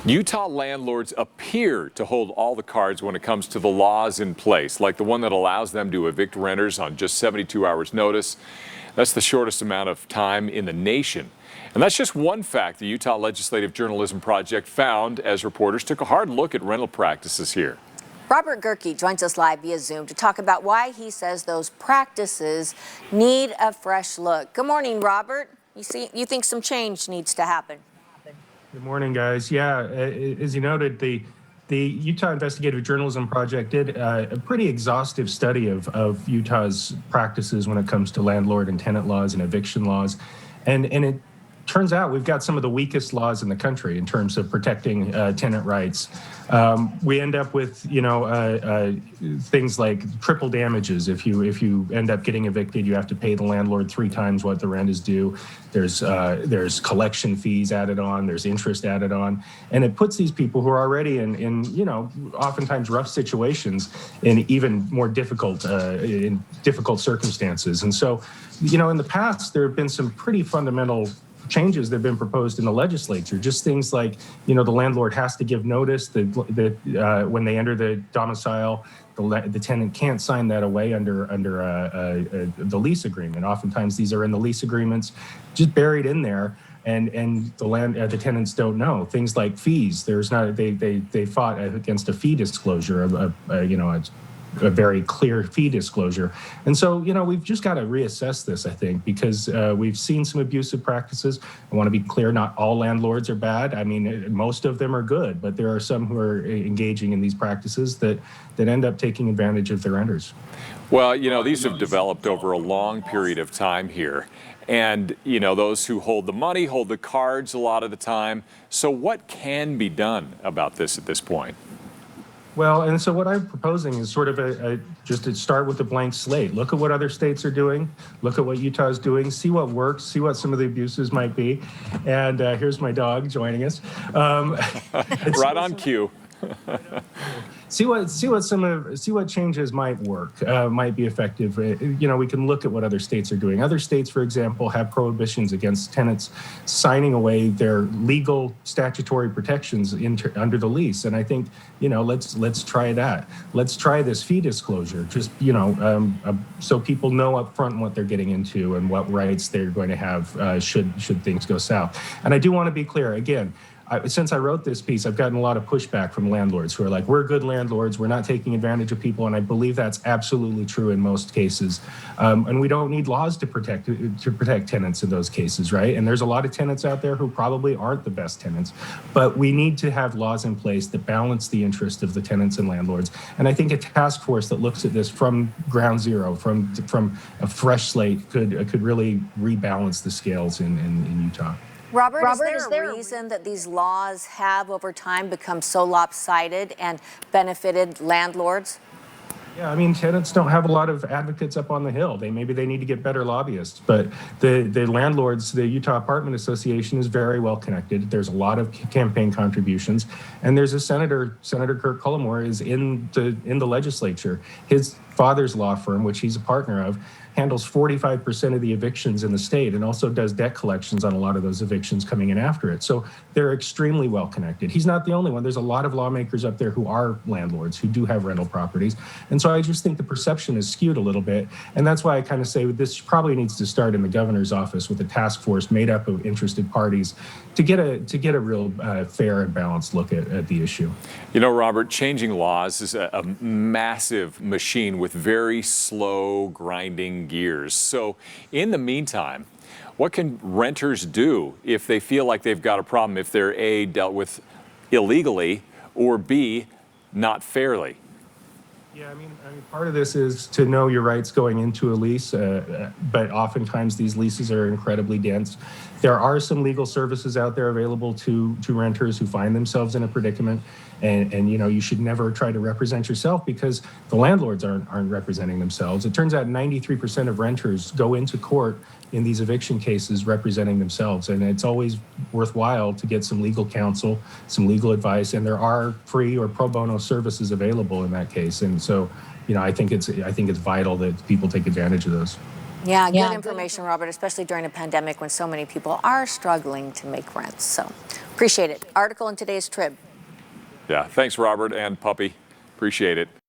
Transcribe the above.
Utah landlords appear to hold all the cards when it comes to the laws in place, like the one that allows them to evict renters on just 72 hours notice. That's the shortest amount of time in the nation. And that's just one fact the Utah Legislative Journalism Project found as reporters took a hard look at rental practices here. Robert Gehrke joins us live via Zoom to talk about why he says those practices need a fresh look. Good morning, Robert. You think some change needs to happen? Good morning, guys. Yeah, as you noted, the Utah Investigative Journalism Project did a pretty exhaustive study of Utah's practices when it comes to landlord and tenant laws and eviction laws, and it turns out we've got some of the weakest laws in the country in terms of protecting tenant rights. We end up with, things like triple damages. If you end up getting evicted, you have to pay the landlord 3 times what the rent is due. There's collection fees added on. There's interest added on, and it puts these people who are already in oftentimes rough situations in even more difficult circumstances. And so, in the past there have been some pretty fundamental changes that have been proposed in the legislature, just things like, the landlord has to give notice that when they enter the domicile, the tenant can't sign that away under the lease agreement. Oftentimes these are in the lease agreements, just buried in there, and the tenants don't know. Things like fees, they fought against a fee disclosure, a very clear fee disclosure. And so, we've just got to reassess this, I think, because we've seen some abusive practices. I want to be clear, not all landlords are bad. I mean, most of them are good, but there are some who are engaging in these practices that end up taking advantage of their renters. Well, these have developed over a long period of time here. And, those who hold the money hold the cards a lot of the time. So what can be done about this at this point? Well, and so what I'm proposing is sort of just to start with a blank slate. Look at what other states are doing. Look at what Utah is doing. See what works. See what some of the abuses might be. And here's my dog joining us. Right on cue. See what changes might work, might be effective. We can look at what other states are doing. Other states, for example, have prohibitions against tenants signing away their legal statutory protections under the lease. And I think, let's try that. Let's try this fee disclosure, just, so people know up front what they're getting into and what rights they're going to have should things go south. And I do want to be clear, again, since I wrote this piece, I've gotten a lot of pushback from landlords who are like, we're good landlords, we're not taking advantage of people, and I believe that's absolutely true in most cases. And we don't need laws to protect tenants in those cases, right? And there's a lot of tenants out there who probably aren't the best tenants, but we need to have laws in place that balance the interest of the tenants and landlords. And I think a task force that looks at this from ground zero, from a fresh slate, could really rebalance the scales in Utah. Robert, is there a reason that these laws have over time become so lopsided and benefited landlords? Yeah, I mean, tenants don't have a lot of advocates up on the Hill. Maybe they need to get better lobbyists. But the landlords, the Utah Apartment Association, is very well connected. There's a lot of campaign contributions, and there's a Senator Kirk Cullimore is in the legislature. His father's law firm, which he's a partner of, handles 45% of the evictions in the state and also does debt collections on a lot of those evictions coming in after it. So they're extremely well connected. He's not the only one. There's a lot of lawmakers up there who are landlords, who do have rental properties. And so I just think the perception is skewed a little bit. And that's why I kind of say this probably needs to start in the governor's office with a task force made up of interested parties to get a real fair and balanced look at the issue. Robert, changing laws is a massive machine with very slow grinding gears. So in the meantime, what can renters do if they feel like they've got a problem, if they're A, dealt with illegally, or B, not fairly? Yeah, I mean, part of this is to know your rights going into a lease, but oftentimes these leases are incredibly dense. There are some legal services out there available to renters who find themselves in a predicament, and you should never try to represent yourself because the landlords aren't representing themselves. It turns out 93% of renters go into court in these eviction cases representing themselves, and it's always worthwhile to get some legal counsel, some legal advice, and there are free or pro bono services available in that case. And so, I think it's vital that people take advantage of those. Yeah, good information, Robert, especially during a pandemic when so many people are struggling to make rents. So Appreciate it. Article in today's Trib. Yeah, thanks, Robert and Puppy. Appreciate it.